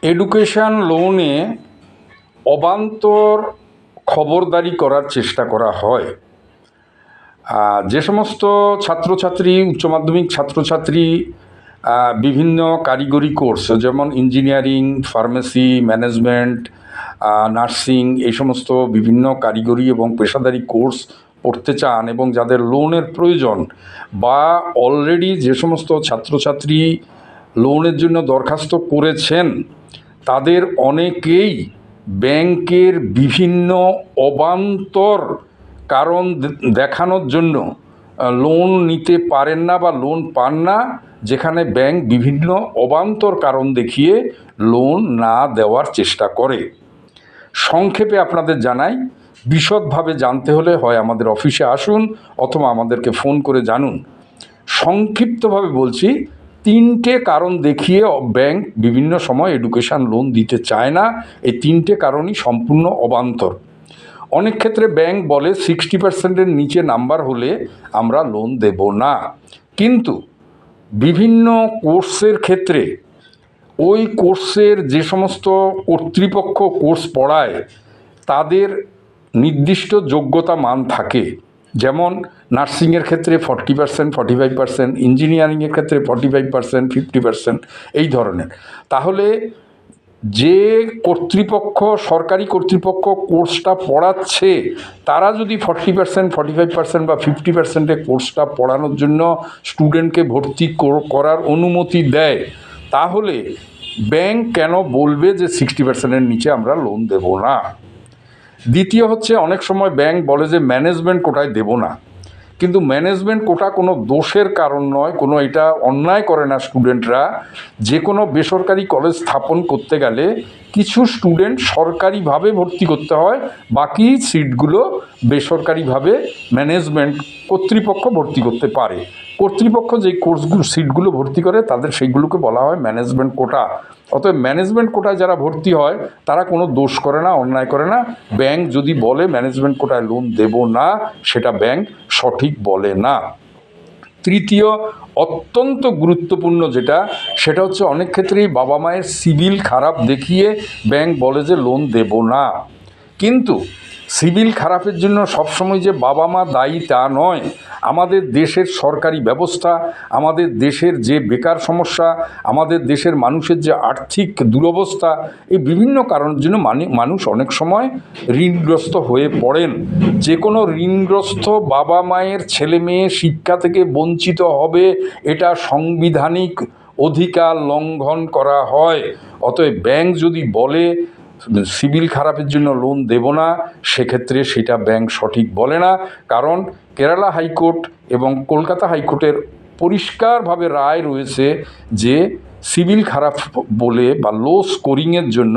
Education লোনে অবান্তর খবরদারি করার চেষ্টা করা হয়। যে সমস্ত ছাত্রছাত্রী উচ্চ মাধ্যমিক ছাত্রছাত্রী বিভিন্ন কারিগরি কোর্স যেমন ইঞ্জিনিয়ারিং, ফার্মেসি, ম্যানেজমেন্ট, নার্সিং, এই সমস্ত বিভিন্ন কারিগরি এবং পেশাদারি কোর্স পড়তে চান এবং যাদের লোনের প্রয়োজন, বা অলরেডি যে সমস্ত ছাত্রছাত্রী লোনের জন্য দরখাস্ত করেছেন, তাদের অনেকেই ব্যাংকের বিভিন্ন অবান্তর কারণ দেখানোর জন্য লোন নিতে পারেন না বা লোন পান না, যেখানে ব্যাংক বিভিন্ন অবান্তর কারণ দেখিয়ে লোন না দেওয়ার চেষ্টা করে। সংক্ষেপে আপনাদের জানাই, বিশদভাবে জানতে হলে হয় আমাদের অফিসে আসুন অথবা আমাদেরকে ফোন করে জানুন। সংক্ষিপ্তভাবে বলছি, 3টে কারণ দেখিয়ে ব্যাংক বিভিন্ন সময় এডুকেশান লোন দিতে চায় না। এই 3টে কারণই সম্পূর্ণ অবান্তর। অনেক ক্ষেত্রে ব্যাংক বলে 60%-এর নিচে নাম্বার হলে আমরা লোন দেব না, কিন্তু বিভিন্ন কোর্সের ক্ষেত্রে ওই কোর্সের যে সমস্ত কর্তৃপক্ষ কোর্স পড়ায় তাদের নির্দিষ্ট যোগ্যতা মান থাকে। যেমন নার্সিংয়ের ক্ষেত্রে 40%, 45%, ইঞ্জিনিয়ারিংয়ের ক্ষেত্রে 45%, 50%, এই ধরনের। তাহলে যে কর্তৃপক্ষ, সরকারি কর্তৃপক্ষ কোর্সটা পড়াচ্ছে, তারা যদি 40%, 45% বা 50%-এ কোর্সটা পড়ানোর জন্য স্টুডেন্টকে ভর্তি করার অনুমতি দেয়, তাহলে ব্যাংক কেন বলবে যে 60%-এর নিচে আমরা লোন দেব না? দ্বিতীয় হচ্ছে, অনেক সময় ব্যাংক বলে যে ম্যানেজমেন্ট কোটায় দেব না, কিন্তু ম্যানেজমেন্ট কোটা কোনো দোষের কারণ নয়, কোনো এটা অন্যায় করে না স্টুডেন্টরা। যে কোনো বেসরকারি কলেজ স্থাপন করতে গেলে কিছু স্টুডেন্ট সরকারিভাবে ভর্তি করতে হয়, বাকি সিটগুলো বেসরকারিভাবে ম্যানেজমেন্ট কর্তৃপক্ষ ভর্তি করতে পারে। কর্তৃপক্ষ যে কোর্সগুলো সিটগুলো ভর্তি করে তাদের সেইগুলোকে বলা হয় ম্যানেজমেন্ট কোটা। অতএব ম্যানেজমেন্ট কোটায় যারা ভর্তি হয় তারা কোনো দোষ করে না, অন্যায় করে না। ব্যাংক যদি বলে ম্যানেজমেন্ট কোটায় লোন দেব না, সেটা ব্যাংক সঠিক বলে না। তৃতীয় অত্যন্ত গুরুত্বপূর্ণ সেটা হচ্ছে, অনেক ক্ষেত্রেই বাবা মায়ের সিভিল খারাপ দেখিয়ে ব্যাংক বলে যে লোন দেব না। কিন্তু সিভিল খারাপের জন্য সবসময় যে বাবা মা দায়ী তা নয়। আমাদের দেশের সরকারি ব্যবস্থা, আমাদের দেশের যে বেকার সমস্যা, আমাদের দেশের মানুষের যে আর্থিক দুরবস্থা, এই বিভিন্ন কারণের জন্য মানুষ অনেক সময় ঋণগ্রস্ত হয়ে পড়েন। যে কোনো ঋণগ্রস্ত বাবা মায়ের ছেলে মেয়ে শিক্ষা থেকে বঞ্চিত হবে, এটা সাংবিধানিক অধিকার লঙ্ঘন করা হয়। অতএব ব্যাংক যদি বলে সিভিল খারাপের জন্য লোন দেব না, সেক্ষেত্রে সেটা ব্যাংক সঠিক বলে না। কারণ কেরালা হাইকোর্ট এবং কলকাতা হাইকোর্টের পরিষ্কারভাবে রায় রয়েছে যে সিভিল খারাপ বলে বা লো স্কোরিংয়ের জন্য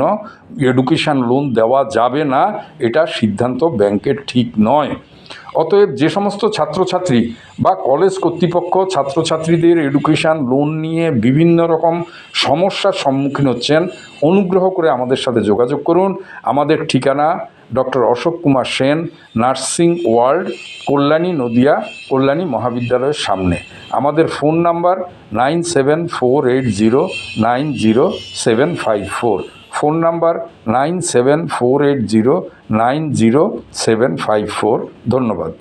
এডুকেশান লোন দেওয়া যাবে না, এটা সিদ্ধান্ত ব্যাংকের ঠিক নয়। অতএব যে সমস্ত ছাত্রছাত্রী বা কলেজ কর্তৃপক্ষ ছাত্রছাত্রীদের এডুকেশান লোন নিয়ে বিভিন্ন রকম সমস্যার সম্মুখীন হচ্ছেন, অনুগ্রহ করে আমাদের সাথে যোগাযোগ করুন। আমাদের ঠিকানা doctor Ashok Kumar Sen, nursing world, Kalyani, Nadia, Kalyani মহাবিদ্যালয়ের সামনে। আমাদের ফোন নাম্বার 9748090754, ফোন নাম্বার 9748090754। ধন্যবাদ।